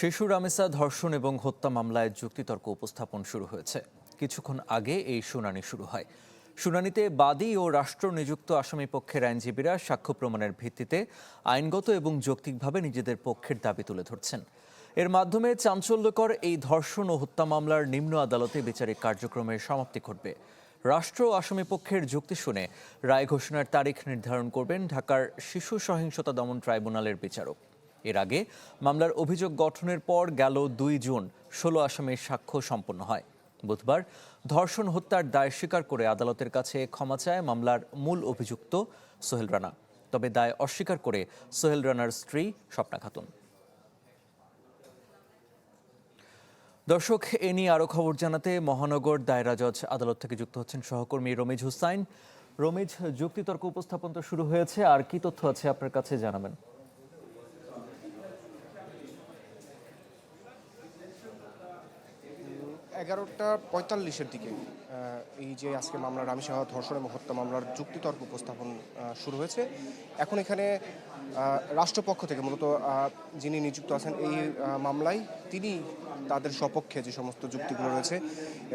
শিশু রামেসা ধর্ষণ এবং হত্যা মামলায় যুক্তিতর্ক উপস্থাপন শুরু হয়েছে। কিছুক্ষণ আগে এই শুনানি শুরু হয়। শুনানিতে বাদী ও রাষ্ট্র নিযুক্ত আসামি পক্ষের আইনজীবীরা সাক্ষ্য প্রমাণের ভিত্তিতে আইনগত এবং যৌক্তিকভাবে নিজেদের পক্ষের দাবি তুলে ধরছেন। এর মাধ্যমে চাঞ্চল্যকর এই ধর্ষণ ও হত্যা মামলার নিম্ন আদালতে বিচারিক কার্যক্রমের সমাপ্তি ঘটবে। রাষ্ট্র আসামি পক্ষের যুক্তি শুনে রায় ঘোষণার তারিখ নির্ধারণ করবেন ঢাকার শিশু সহিংসতা দমন ট্রাইব্যুনালের বিচারক। এর আগে মামলার অভিযোগ গঠনের পর গেল ২ জুন ১৬ আসামির সাক্ষ্য সম্পন্ন হয়। বুধবার ধর্ষণ হত্যার দায় স্বীকার করে আদালতের কাছে ক্ষমা চায় মামলার মূল অভিযুক্ত সোহেল রানা। তবে দায় অস্বীকার করে সোহেল রানার স্ত্রী স্বপ্না খাতুন। দর্শক, এ নিয়ে আরও খবর জানাতে মহানগর দায়রা জজ আদালত থেকে যুক্ত হচ্ছেন সহকর্মী রমিজ হুসাইন। রমিজ, যুক্তিতর্ক উপস্থাপন তো শুরু হয়েছে, আর কি তথ্য আছে আপনার কাছে জানাবেন? 11টা 45-এর দিকে এই যে আজকে মামলার রামিসহ ধর্ষণ এবং হত্যা মামলার যুক্তিতর্ক উপস্থাপন শুরু হয়েছে। এখন এখানে রাষ্ট্রপক্ষ থেকে মূলত যিনি নিযুক্ত আছেন এই মামলায় তিনি তাদের সপক্ষে যে সমস্ত যুক্তিগুলো রয়েছে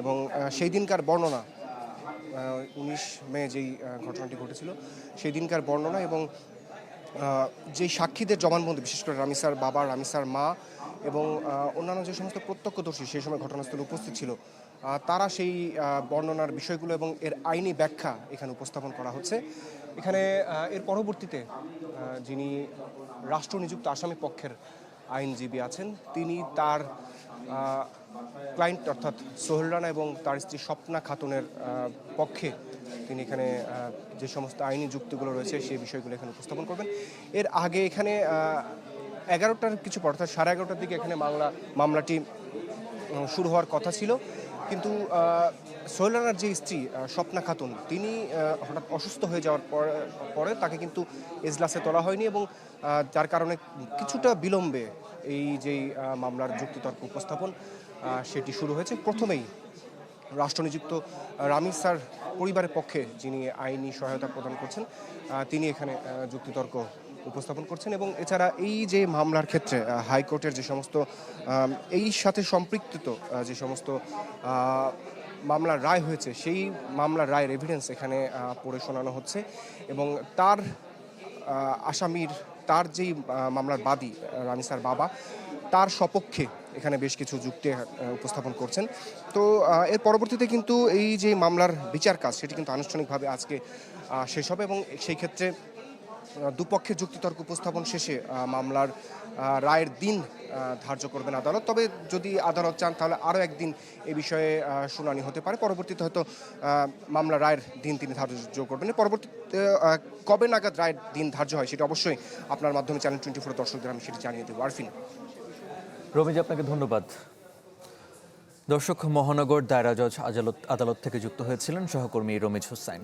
এবং সেই দিনকার বর্ণনা 19 মে যেই ঘটনাটি ঘটেছিল সেই দিনকার বর্ণনা এবং যেই সাক্ষীদের জবানবন্দি, বিশেষ করে রামিসার বাবা, রামিসার মা এবং অন্যান্য যে সমস্ত প্রত্যক্ষদর্শী সেই সময় ঘটনাস্থলে উপস্থিত ছিল, তারা সেই বর্ণনার বিষয়গুলো এবং এর আইনি ব্যাখ্যা এখানে উপস্থাপন করা হচ্ছে। এখানে এর পরবর্তীতে যিনি রাষ্ট্র নিযুক্ত আসামি পক্ষের আইনজীবী আছেন তিনি তার ক্লায়েন্ট অর্থাৎ সোহেল রানা এবং তার স্ত্রী স্বপ্না খাতুনের পক্ষে তিনি এখানে যে সমস্ত আইনি যুক্তিগুলো রয়েছে সেই বিষয়গুলো এখানে উপস্থাপন করবেন। এর আগে এখানে 11টার কিছু পর অর্থাৎ 11:30টার দিকে এখানে মামলাটি শুরু হওয়ার কথা ছিল, কিন্তু সোহেল রানার যে স্ত্রী স্বপ্না খাতুন তিনি হঠাৎ অসুস্থ হয়ে যাওয়ার পরে তাকে কিন্তু এজলাসে তোলা হয়নি এবং যার কারণে কিছুটা বিলম্বে এই যেই মামলার যুক্তিতর্ক উপস্থাপন সেটি শুরু হয়েছে। প্রথমেই রাষ্ট্রনিযুক্ত রামিসার পরিবারের পক্ষে যিনি আইনি সহায়তা প্রদান করছেন তিনি এখানে যুক্তিতর্ক উপস্থাপন করছেন এবং এছাড়া এই যে মামলার ক্ষেত্রে হাইকোর্টের যে সমস্ত এই সাথে সম্পৃক্ত যে সমস্ত মামলার রায় হয়েছে সেই মামলার রায়ের এভিডেন্স এখানে পড়ে শোনানো হচ্ছে এবং তার আসামির তার যেই মামলার বাদী রামিসার বাবা তার সপক্ষে এখানে বেশ কিছু যুক্তি উপস্থাপন করছেন। তো এর পরবর্তীতে কিন্তু এই যে মামলার বিচার কাজ সেটি কিন্তু আনুষ্ঠানিকভাবে আজকে শেষ হবে এবং সেই ক্ষেত্রে দুপক্ষের যুক্তিতর্ক উপস্থাপন শেষে মামলার রায়ের দিন ধার্য করবেন আদালত। তবে যদি আদালত চান তাহলে আরও একদিন এ বিষয়ে শুনানি হতে পারে। পরবর্তীতে হয়তো মামলার রায়ের দিন তিনি ধার্য করবেন। পরবর্তীতে কবে নাগাদ রায়ের দিন ধার্য হয় সেটা অবশ্যই আপনার মাধ্যমে চ্যানেল 24 দর্শকদের আমি সেটি জানিয়ে দেবো। আরফিন। রমিজ, আপনাকে ধন্যবাদ। দর্শক, মহানগর দায়রা জজ আদালত থেকে যুক্ত হয়েছিলেন সহকর্মী রমিজ হুসাইন।